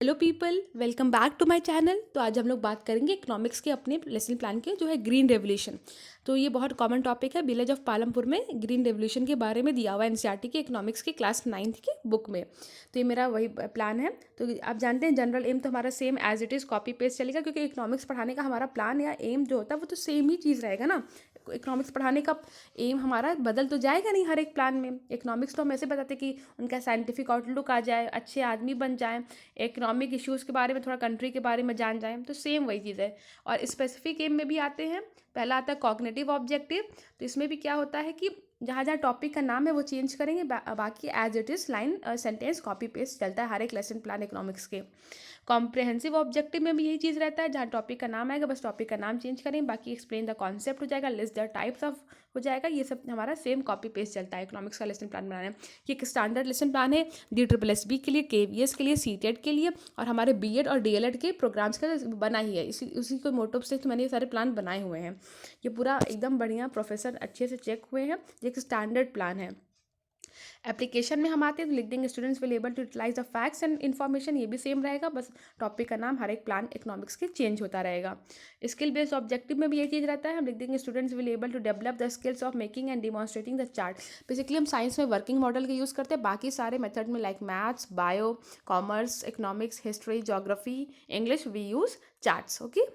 Hello people, welcome back to my channel. तो आज हम लोग बात करेंगे इकोनॉमिक्स के अपने लेसन प्लान के, जो है ग्रीन रेवोल्यूशन। तो ये बहुत कॉमन टॉपिक है। विलेज ऑफ पालमपुर में ग्रीन रेवोल्यूशन के बारे में दिया हुआ है एनसीईआरटी के इकोनॉमिक्स के क्लास 9th की बुक में। तो ये मेरा वही प्लान है। तो आप जानते हैं जनरल एम तो हमारा same as it is copy paste चलेगा, क्योंकि इकोनॉमिक्स पढ़ाने का हमारा प्लान या एम जो होता है वो तो सेम ही चीज़ रहेगा ना। इकोनॉमिक्स पढ़ाने का एम हमारा बदल तो जाएगा नहीं हर एक प्लान में। इकोनॉमिक्स तो हम ऐसे बताते कि उनका साइंटिफिक आउटलुक आ जाए, अच्छे आदमी बन जाए, इकोनॉमिक इश्यूज़ के बारे में, थोड़ा कंट्री के बारे में जान जाएं। तो सेम वही चीज़ है। और स्पेसिफिक एम में भी आते हैं। पहला आता है कॉग्निटिव ऑब्जेक्टिव। तो इसमें भी क्या होता है कि जहाँ जहाँ टॉपिक का नाम है वो चेंज करेंगे, बाकी as it is line sentence copy paste चलता है हर एक लेसन प्लान इकोनॉमिक्स के। कॉम्प्रहेंसिव ऑब्जेक्टिव में भी यही चीज़ रहता है, जहाँ टॉपिक का नाम आएगा बस टॉपिक का नाम चेंज करें, बाकी एक्सप्लेन द कॉन्सेप्ट हो जाएगा, लिस्ट द टाइप्स ऑफ हो जाएगा। ये सब हमारा सेम कॉपी पेस्ट चलता है इकोनॉमिक्स का लेसन प्लान बनाने में। ये एक स्टैंडर्ड लेसन प्लान है DSSB के लिए, KVS के लिए, सीटेट के लिए, और हमारे बीएड और डीएलएड के प्रोग्राम्स का बना ही है। इसी उसी को मोटिव से तो मैंने ये सारे प्लान बनाए हुए हैं। ये पूरा एकदम बढ़िया प्रोफेसर अच्छे से चेक हुए हैं। ये एक स्टैंडर्ड प्लान है। एप्लीकेशन में हम आते हैं तो लिख देंगे students will able to utilise the facts and information. ये भी सेम रहेगा, बस टॉपिक का नाम हर एक प्लान इकोनॉमिक्स के चेंज होता रहेगा। स्किल बेस्ड ऑब्जेक्टिव में भी ये चीज़ रहता है। हम लिख देंगे students will able to develop the skills of making and demonstrating the chart. Basically हम साइंस में वर्किंग मॉडल का यूज़ करते हैं, बाकी सारे मेथड में like maths, bio, commerce, economics, history, geography, English we use charts. Okay.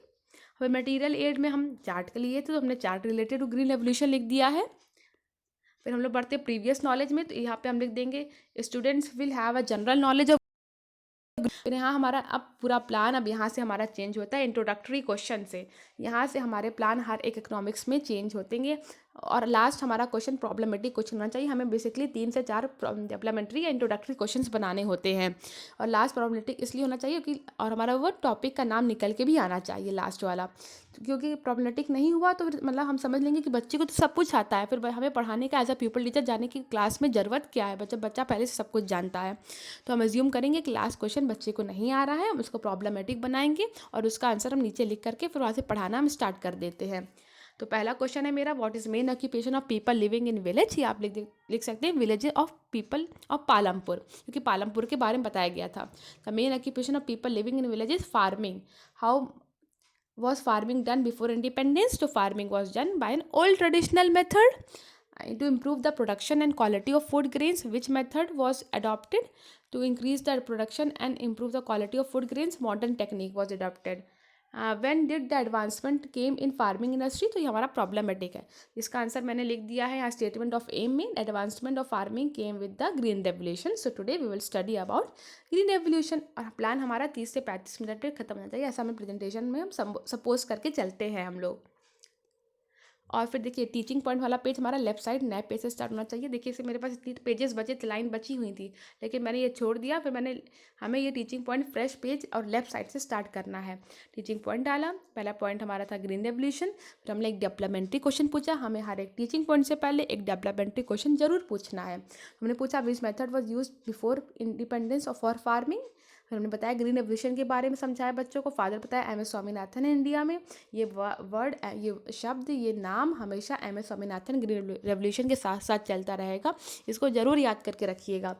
फिर material aid में हम चार्ट के लिए थे तो हमने chart related to green revolution लिख दिया है। फिर हम लोग बढ़ते हैं प्रीवियस नॉलेज में, तो यहाँ पे हम लिख देंगे students will have a general knowledge of. फिर यहाँ हमारा अब पूरा प्लान अब यहाँ से हमारा चेंज होता है इंट्रोडक्टरी क्वेश्चन से। यहाँ से हमारे प्लान हर एक इकोनॉमिक्स में चेंज होतेंगे। और लास्ट हमारा क्वेश्चन प्रॉब्लमेटिक क्वेश्चन होना चाहिए। हमें बेसिकली 3 से 4 सप्लीमेंट्री या इंट्रोडक्टरी क्वेश्चंस बनाने होते हैं। और लास्ट प्रॉब्लमेटिक इसलिए होना चाहिए कि और हमारा वो टॉपिक का नाम निकल के भी आना चाहिए लास्ट वाला। क्योंकि प्रॉब्लमेटिक नहीं हुआ तो फिर मतलब हम समझ लेंगे कि बच्चे को तो सब कुछ आता है, फिर हमें पढ़ाने का एज अ प्यूपल टीचर जाने की क्लास में ज़रूरत क्या है। बच्चा पहले से सब कुछ जानता है। तो हम एज्यूम करेंगे कि लास्ट क्वेश्चन बच्चे को नहीं आ रहा है, हम उसको प्रॉब्लमेटिक बनाएंगे और उसका आंसर हम नीचे लिख करके फिर वहाँ से पढ़ाना हम स्टार्ट कर देते हैं। तो पहला क्वेश्चन है मेरा, what is main occupation of people living in village. ये आप लिख सकते हैं village of people of Palampur, क्योंकि पालमपुर के बारे में बताया गया था। The main occupation of people living in village is farming. How was farming done before independence? So farming was done by an old traditional method to improve the production and quality of food grains. Which method was adopted to increase the production and improve the quality of food grains? Modern technique was adopted. When did the advancement came in farming industry? तो ये हमारा problematic है। इसका answer मैंने लिख दिया है यहाँ स्टेटमेंट ऑफ एम में, advancement of farming came with the green revolution. So today we will study about green revolution. और प्लान हमारा 30 से 35 मिनट में खत्म हो जाता है, ऐसा हमें प्रेजेंटेशन में हम सपोज करके चलते हैं हम लोग। और फिर देखिए टीचिंग पॉइंट वाला पेज हमारा लेफ्ट साइड नए पेज से स्टार्ट होना चाहिए। देखिए इसे मेरे पास इतनी पेजेस बचे, लाइन बची हुई थी, लेकिन मैंने ये छोड़ दिया। फिर हमें ये टीचिंग पॉइंट फ्रेश पेज और लेफ्ट साइड से स्टार्ट करना है। टीचिंग पॉइंट डाला, पहला पॉइंट हमारा था ग्रीन रेवोल्यूशन। फिर हमने एक डेवलपमेंट्री क्वेश्चन पूछा। हमें हर एक टीचिंग पॉइंट से पहले एक डेवलपमेंट्री क्वेश्चन जरूर पूछना है। हमने पूछा which method was use before independence of for farming. फिर हमने बताया ग्रीन रेवोल्यूशन के बारे में समझाया बच्चों को। फादर बताया MS स्वामीनाथन है इंडिया में। ये वर्ड, ये शब्द, ये नाम हमेशा MS स्वामीनाथन ग्रीन रेवोल्यूशन के साथ साथ चलता रहेगा, इसको जरूर याद करके रखिएगा।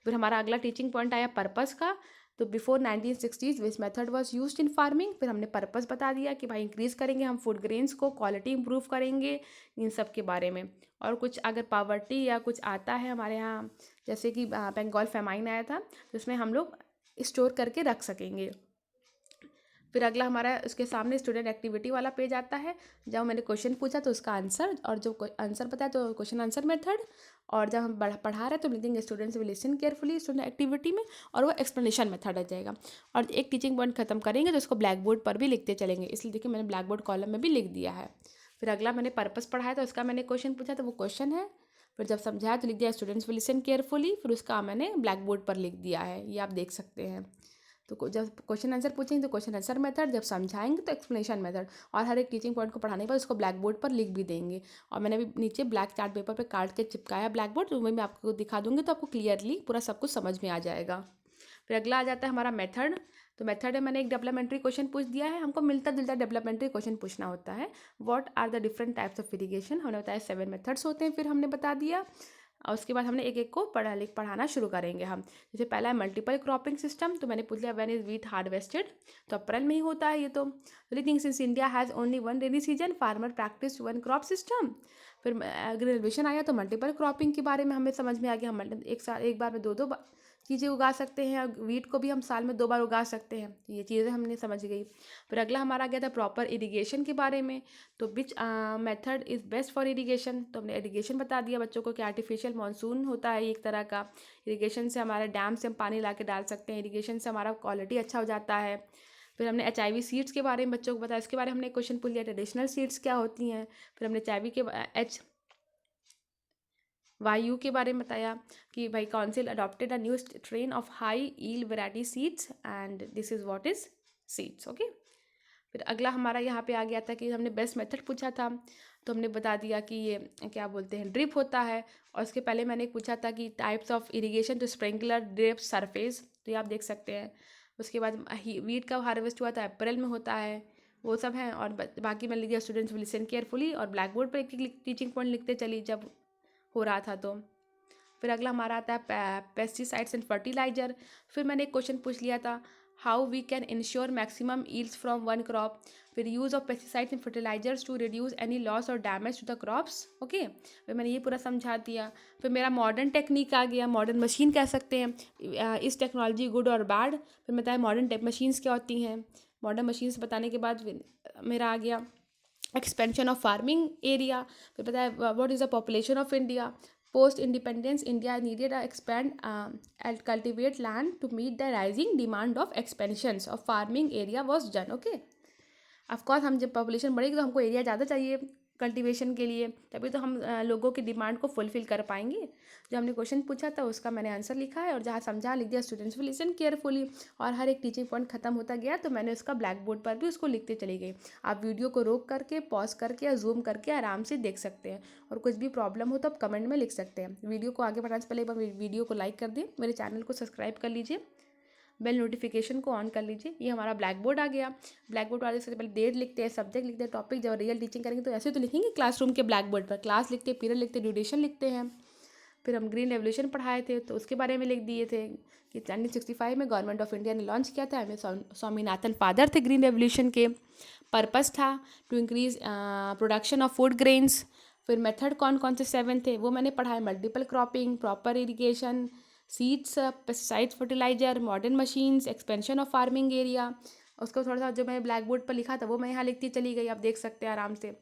फिर हमारा अगला टीचिंग पॉइंट आया पर्पस का। तो before 1960s which method was use in farming. फिर हमने पर्पस बता दिया कि भाई इंक्रीज़ करेंगे हम फूड ग्रेन्स को, क्वालिटी इंप्रूव करेंगे, इन सब के बारे में। और कुछ अगर पावर्टी या कुछ आता है हमारे यहाँ, जैसे कि बंगाल फेमाइन आया था, तो उसमें हम लोग स्टोर करके रख सकेंगे। फिर अगला हमारा उसके सामने स्टूडेंट एक्टिविटी वाला पेज आता है। जब मैंने क्वेश्चन पूछा तो उसका आंसर, और जो आंसर बताया तो क्वेश्चन आंसर मेथड। और जब हम पढ़ा रहे हैं तो लिख देंगे students will listen carefully student activity में, और वो एक्सप्लेनेशन मेथड आ जाएगा। और एक टीचिंग पॉइंट खत्म करेंगे तो उसको ब्लैक बोर्ड पर भी लिखते चलेंगे, इसलिए देखिए मैंने ब्लैक बोर्ड कॉलम में भी लिख दिया है। फिर अगला मैंने पर्पस पढ़ाया तो उसका मैंने क्वेश्चन पूछा तो वो क्वेश्चन है। फिर जब समझाया तो लिख दिया स्टूडेंट्स विल लिसन केयरफुली, फिर उसका मैंने ब्लैक बोर्ड पर लिख दिया है, ये आप देख सकते हैं। तो जब क्वेश्चन आंसर पूछेंगे तो क्वेश्चन आंसर मेथड, जब समझाएंगे तो एक्सप्लेनेशन मेथड। और हर एक टीचिंग पॉइंट को पढ़ाने के बाद उसको ब्लैक बोर्ड पर लिख भी देंगे। और मैंने अभी नीचे ब्लैक चार्ट पेपर पे काट के चिपकाया ब्लैक बोर्ड, तो मैं आपको दिखा दूंगी तो आपको क्लियरली पूरा सब कुछ समझ में आ जाएगा। फिर अगला आ जाता है हमारा मेथड। तो मेथड में मैंने एक डेवलपमेंट्री क्वेश्चन पूछ दिया है, हमको मिलता जुलता डेवलपमेंट्री क्वेश्चन पूछना होता है। What are the different types of irrigation, हमने बताया 7 मेथड्स होते हैं, फिर हमने बता दिया। और उसके बाद हमने एक एक को पढ़ाना शुरू करेंगे हम। जैसे पहला है मल्टीपल क्रॉपिंग सिस्टम, तो मैंने पूछ लिया व्हेन इज व्हीट हार्वेस्टेड, तो अप्रैल में ही होता है ये तो। Think since India has only one rainy season farmer practice one crop system. फिर ग्रेजुएशन आया तो मल्टीपल क्रॉपिंग के बारे में हमें समझ में आ गया, हम एक बार में दो चीज़ें उगा सकते हैं, और वीट को भी हम साल में 2 बार उगा सकते हैं, ये चीज़ें हमने समझ गई। फिर अगला हमारा आ गया था प्रॉपर इरिगेशन के बारे में, तो which method is best for irrigation, तो हमने इरिगेशन बता दिया बच्चों को कि आर्टिफिशियल मानसून होता है एक तरह का। इरिगेशन से हमारे डैम से हम पानी ला के डाल सकते हैं, इरिगेशन से हमारा क्वालिटी अच्छा हो जाता है। फिर हमने HIV सीड्स के बारे में बच्चों को बताया, इसके बारे में हमने क्वेश्चन पूछ लिया ट्रेडिशनल सीड्स क्या होती हैं। फिर हमने HIV के YU के बारे में बताया कि भाई council adopted a new strain of high yield variety seeds and this is what is seeds. Okay, फिर अगला हमारा यहाँ पे आ गया था कि हमने बेस्ट मेथड पूछा था, तो हमने बता दिया कि ये क्या बोलते हैं ड्रिप होता है। और उसके पहले मैंने पूछा था कि टाइप्स ऑफ इरिगेशन तो स्प्रिंकलर, ड्रिप, सरफेस, तो ये आप देख सकते हैं। उसके बाद वीट कब हार्वेस्ट हुआ था, अप्रैल में होता है, वो सब हैं। और बाकी मैं लिख दिया स्टूडेंट्स विल लिसन केयरफुली, और ब्लैक बोर्ड पर एक टीचिंग पॉइंट लिखते चली जब हो रहा था तो। फिर अगला हमारा आता है पेस्टिसाइड्स एंड फर्टिलाइजर। फिर मैंने एक क्वेश्चन पूछ लिया था how we can ensure maximum yields from one crop. फिर use of pesticides and fertilisers to reduce any loss और damage to the crops. Okay, फिर मैंने ये पूरा समझा दिया। फिर मेरा मॉडर्न टेक्निक आ गया, मॉडर्न मशीन कह सकते हैं, इस टेक्नोलॉजी गुड और बैड। फिर बताया मॉडर्न मशीन्स क्या होती हैं। मॉडर्न मशीन्स बताने के बाद मेरा आ गया एक्सपेंशन ऑफ फार्मिंग एरिया। फिर बताया what is the population of India, post independence India needed expand and cultivate land to meet the rising demand of expansions of farming area was done. Okay, of course हम जब population बढ़ेगी तो हमको area ज़्यादा चाहिए cultivation के लिए, तभी तो हम लोगों की डिमांड को फुलफिल कर पाएंगे। जो हमने क्वेश्चन पूछा था उसका मैंने आंसर लिखा है, और जहाँ समझा लिख दिया स्टूडेंट्स विल लिसन केयरफुली। और हर एक टीचिंग पॉइंट खत्म होता गया तो मैंने उसका ब्लैक बोर्ड पर भी उसको लिखते चली गई। आप वीडियो को रोक करके, पॉज करके या जूम करके आराम से देख सकते हैं, और कुछ भी प्रॉब्लम हो तो आप कमेंट में लिख सकते हैं। वीडियो को आगे बढ़ाने से पहले एक बार वीडियो को लाइक कर दें, मेरे चैनल को सब्सक्राइब कर लीजिए, बेल नोटिफिकेशन को ऑन कर लीजिए। ये हमारा ब्लैक बोर्ड आ गया। ब्लैक बोर्ड वाले से पहले डेट लिखते हैं, सब्जेक्ट लिखते हैं, टॉपिक, जब रियल टीचिंग करेंगे तो ऐसे तो लिखेंगे क्लासरूम के ब्लैक बोर्ड पर, क्लास लिखते हैं, पीरियड लिखते हैं, ड्यूरेशन लिखते हैं। फिर हम ग्रीन रेवोल्यूशन पढ़ाए थे तो उसके बारे में लिख दिए थे कि 1965 में गवर्नमेंट ऑफ इंडिया ने लॉन्च किया था। एम एस स्वामीनाथन फादर थे ग्रीन रेवोल्यूशन के। पर्पस था to increase production of food grains. फिर मेथड कौन कौन से 7 थे वो मैंने पढ़ाए, multiple cropping, proper irrigation, seeds, pesticides, fertiliser, modern machines, expansion of farming area. उसको थोड़ा सा जो मैं ब्लैक बोर्ड पर लिखा था वो मैं यहाँ लिखती चली गई, आप देख सकते हैं आराम से।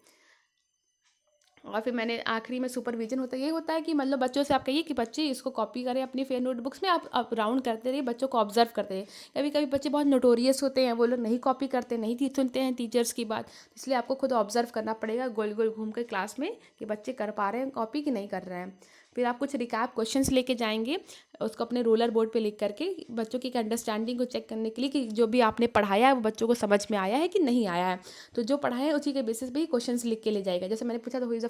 और फिर मैंने आखिरी में सुपरविजन होता है, ये होता है कि मतलब बच्चों से आप कहिए कि बच्चे इसको कॉपी करें अपनी फेयर नोटबुक्स में, आप राउंड करते रहिए, बच्चों को ऑब्जर्व करते रहिए। कभी कभी बच्चे बहुत नोटोरियस होते हैं, वो लोग नहीं कॉपी करते, नहीं सुनते हैं टीचर्स की बात, इसलिए आपको खुद ऑब्जर्व करना पड़ेगा गोल गोल घूम कर क्लास में कि बच्चे कर पा रहे हैं कॉपी कि नहीं कर रहे हैं। फिर आप कुछ रिकैप क्वेश्चंस लेके जाएंगे, उसको अपने रोलर बोर्ड पे लिख करके बच्चों की अंडरस्टैंडिंग को चेक करने के लिए कि जो भी आपने पढ़ाया है वो बच्चों को समझ में आया है कि नहीं आया है। तो जो पढ़ाया है उसी के बेसिस पे ही क्वेश्चंस लिख के ले जाएगा। जैसे मैंने पूछा था who is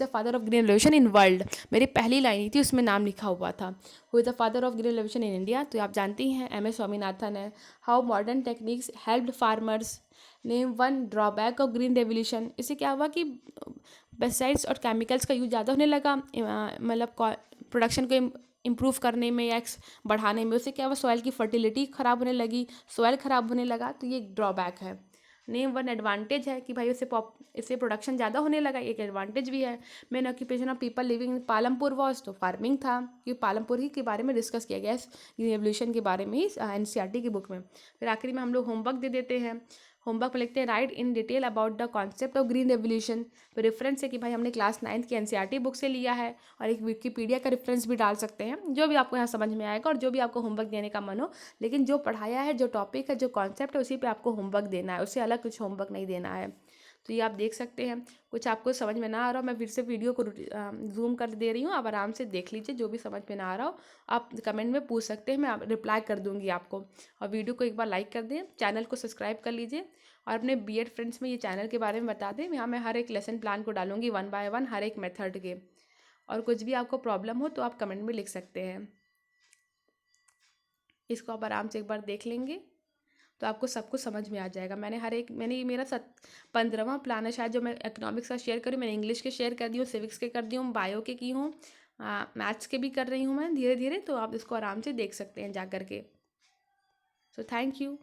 the father of green revolution in world, मेरी पहली लाइन ही थी उसमें नाम लिखा हुआ था, who is the father of green revolution in India, तो आप जानते ही हैं MS स्वामीनाथन है। How modern techniques helped farmers, name one drawback of green revolution. इससे क्या हुआ कि पेस्टिसाइड्स और केमिकल्स का यूज ज़्यादा होने लगा, मतलब प्रोडक्शन को इम्प्रूव करने में या बढ़ाने में, उससे क्या हुआ सॉइल की फर्टिलिटी ख़राब होने लगी, सॉइल ख़राब होने लगा, तो ये एक ड्रॉबैक है। नेम वन एडवांटेज है कि भाई इससे प्रोडक्शन ज़्यादा होने लगा, एक एडवांटेज भी है। Main occupation of people living in Palampur was, तो फार्मिंग था, कि पालमपुर ही के बारे में डिस्कस किया गया है रेवोल्यूशन के बारे में ही NCERT की बुक में। फिर आखिरी में हम लोग होमवर्क दे देते हैं। होमवर्क में लिखते हैं right in detail about the concept of green revolution. फिर रेफरेंस है कि भाई हमने क्लास 9th की NCERT बुक से लिया है, और एक विकीपीडिया का रेफरेंस भी डाल सकते हैं, जो भी आपको यहाँ समझ में आएगा और जो भी आपको होमवर्क देने का मन हो। लेकिन जो पढ़ाया है, जो टॉपिक है, जो कॉन्सेप्ट है, उसी पे आपको होमवर्क देना है, उससे अलग कुछ होमवर्क नहीं देना है। तो ये आप देख सकते हैं। कुछ आपको समझ में ना आ रहा हो, मैं फिर से वीडियो को जूम कर दे रही हूँ, आप आराम से देख लीजिए। जो भी समझ में ना आ रहा हो आप कमेंट में पूछ सकते हैं, मैं रिप्लाई कर दूँगी आपको। और वीडियो को एक बार लाइक कर दें, चैनल को सब्सक्राइब कर लीजिए, और अपने BEd फ्रेंड्स में ये चैनल के बारे में बता दें। यहाँ मैं हर एक लेसन प्लान को डालूंगी 1 by 1 हर एक मेथड के। और कुछ भी आपको प्रॉब्लम हो तो आप कमेंट में लिख सकते हैं, इसको आप आराम से एक बार देख लेंगे। तो आपको सब कुछ समझ में आ जाएगा। मैंने ये मेरा 15वां प्लान है शायद जो मैं इकोनॉमिक्स का शेयर करी। मैंने इंग्लिश के शेयर कर दी हूँ, सिविक्स के कर दी हूँ, बायो के की हूँ, मैथ्स के भी कर रही हूँ मैं धीरे धीरे। तो आप इसको आराम से देख सकते हैं जा कर के। So thank you.